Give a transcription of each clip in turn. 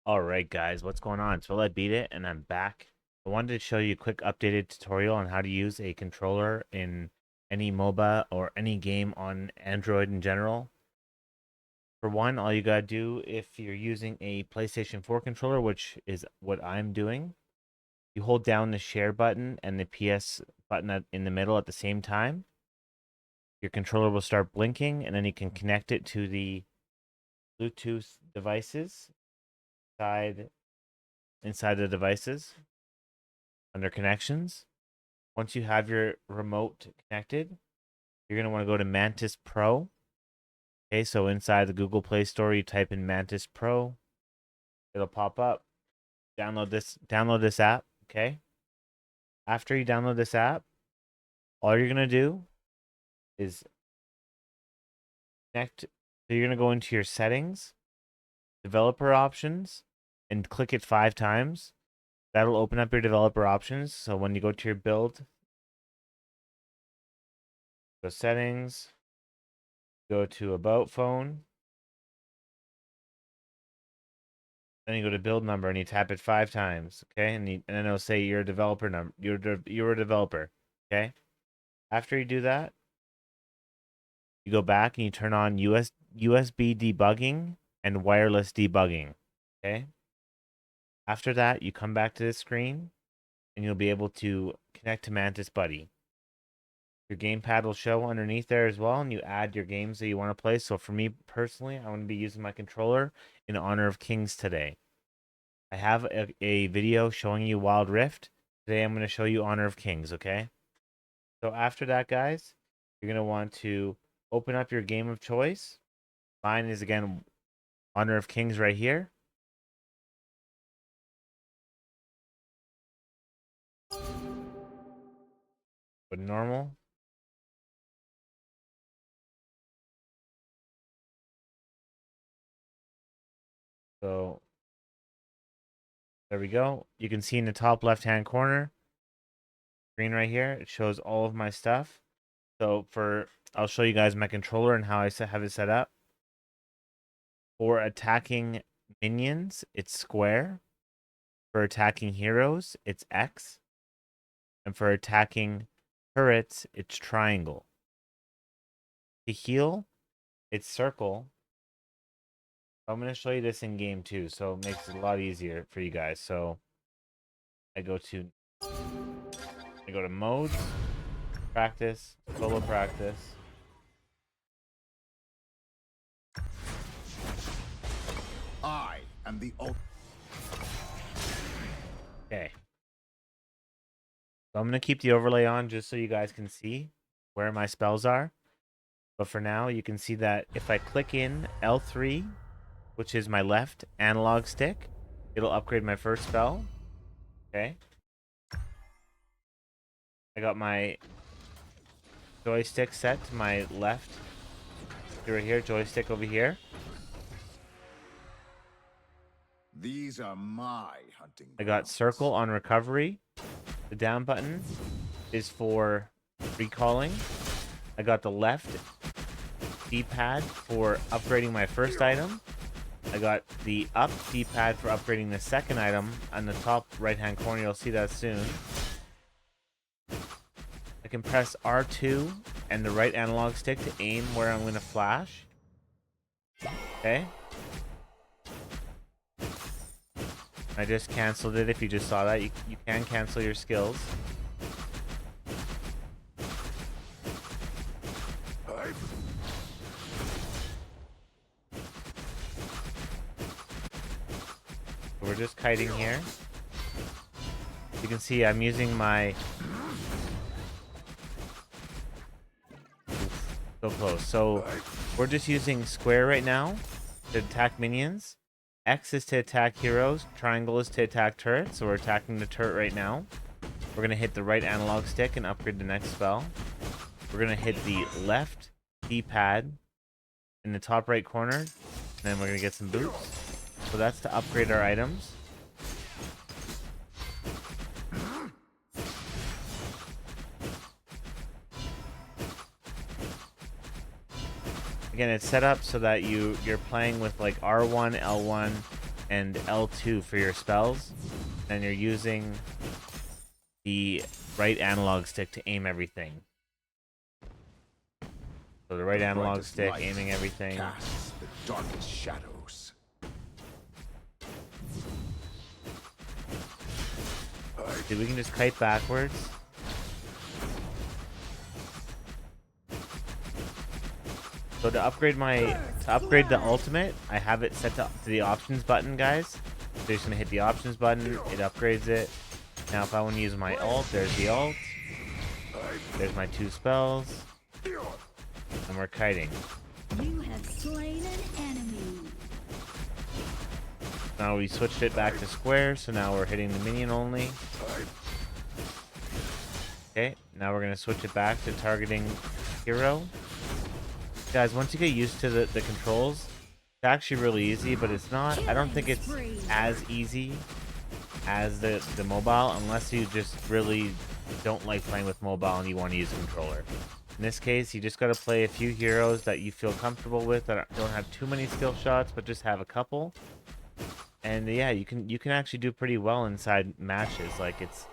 All right, guys, what's going on? It's Willibeatit, and I'm back. I wanted to show you a quick updated tutorial on how to use a controller in any MOBA or any game on Android in general. For one, all you gotta do if you're using a PlayStation 4 controller, which is what I'm doing, you hold down the share button and the PS button in the middle at the same time. Your controller will start blinking, and then you can connect it to the Bluetooth devices inside the devices under connections. Once you have your remote connected, you're going to want to go to Mantis Pro. Okay, so inside the Google Play Store, you type in Mantis Pro. It'll pop up. Download this app, okay? After you download this app, all you're going to do is connect. So you're going to go into your settings, developer options, and click it 5 times. That'll open up your developer options. So when you go to your build, go settings, go to about phone. Then you go to build number and you tap it 5 times, okay? And then it'll say you're a developer number. You're a developer, okay? After you do that, you go back and you turn on USB debugging and wireless debugging, okay? After that, you come back to this screen and you'll be able to connect to Mantis Buddy. Your gamepad will show underneath there as well, and you add your games that you want to play. So for me personally, I'm going to be using my controller in honor of Kings today. I have a video showing you Wild Rift. Today I'm going to show you Honor of Kings, okay? So after that, guys, you're going to want to open up your game of choice. Mine is, again, Honor of Kings right here. But normal. So there we go. You can see in the top left-hand corner, screen right here, it shows all of my stuff. So I'll show you guys my controller and how I have it set up. For attacking minions, it's square. For attacking heroes, it's X. And for attacking turrets, it's triangle. To heal, it's circle. I'm going to show you this in game too, so it makes it a lot easier for you guys. So I go to modes, practice, solo practice. I am the Okay. So I'm going to keep the overlay on just so you guys can see where my spells are. But for now, you can see that if I click in L3, which is my left analog stick, it'll upgrade my first spell. Okay. I got my joystick set to my left. Right here, joystick over here. These are my hunting grounds. I got circle on recovery. The down button is for recalling. I got the left D-pad for upgrading my first item. I got the up D-pad for upgrading the second item. On the top right-hand corner, you'll see that soon. I can press R2 and the right analog stick to aim where I'm going to flash. Okay. I just canceled it if you just saw that. You can cancel your skills. So we're just kiting here. You can see I'm using my... So close. So we're just using square right now to attack minions. X is to attack heroes. Triangle is to attack turrets. So we're attacking the turret right now. We're going to hit the right analog stick and upgrade the next spell. We're going to hit the left D-pad in the top right corner. And then we're going to get some boots. So that's to upgrade our items. Again, it's set up so that you're playing with like R1, L1, and L2 for your spells, and you're using the right analog stick to aim everything. So the right analog stick aiming everything. Casts the darkest shadows. See, we can just kite backwards. So to upgrade the ultimate, I have it set to the options button, guys. So you're just gonna hit the options button, it upgrades it. Now if I want to use my ult, there's the ult. There's my 2 spells. And we're kiting. You have slain an enemy. Now we switched it back to square, so now we're hitting the minion only. Okay, now we're gonna switch it back to targeting hero. Guys, once you get used to the controls, it's actually really easy, but it's not, I don't think it's as easy as the mobile, unless you just really don't like playing with mobile and you want to use a controller. In this case, you just got to play a few heroes that you feel comfortable with, that don't have too many skill shots, but just have a couple. And yeah, you can actually do pretty well inside matches. Like, it's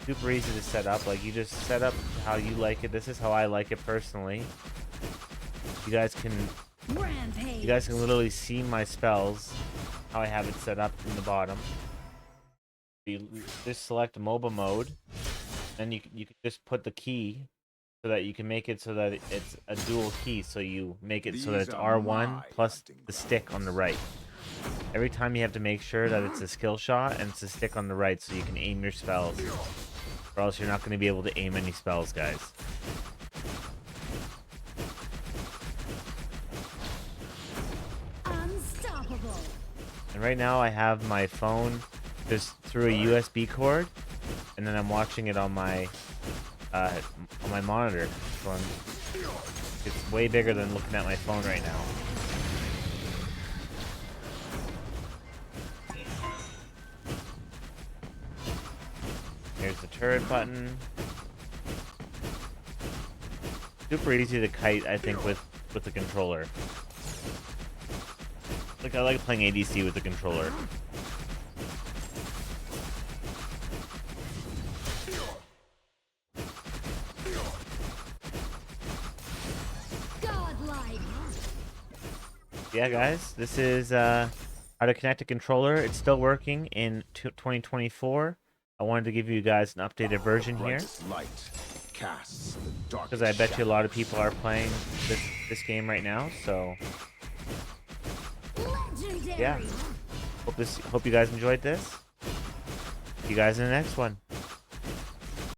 super easy to set up. Like, you just set up how you like it. This is how I like it personally. You guys can literally see my spells, how I have it set up in the bottom. You just select MOBA mode, and you can just put the key so that you can make it so that it's a dual key. So you make it so that it's R1 plus the stick on the right. Every time you have to make sure that it's a skill shot and it's a stick on the right so you can aim your spells, or else you're not going to be able to aim any spells, guys. And right now I have my phone just through a USB cord, and then I'm watching it on my monitor. So it's way bigger than looking at my phone right now. Here's the turret button. Super easy to kite, I think, with the controller. Like, I like playing ADC with the controller. Godlike. Yeah, guys, this is how to connect a controller. It's still working in 2024. I wanted to give you guys an updated version here, because I bet you a lot of people are playing this game right now. So yeah, hope you guys enjoyed this. See you guys in the next one.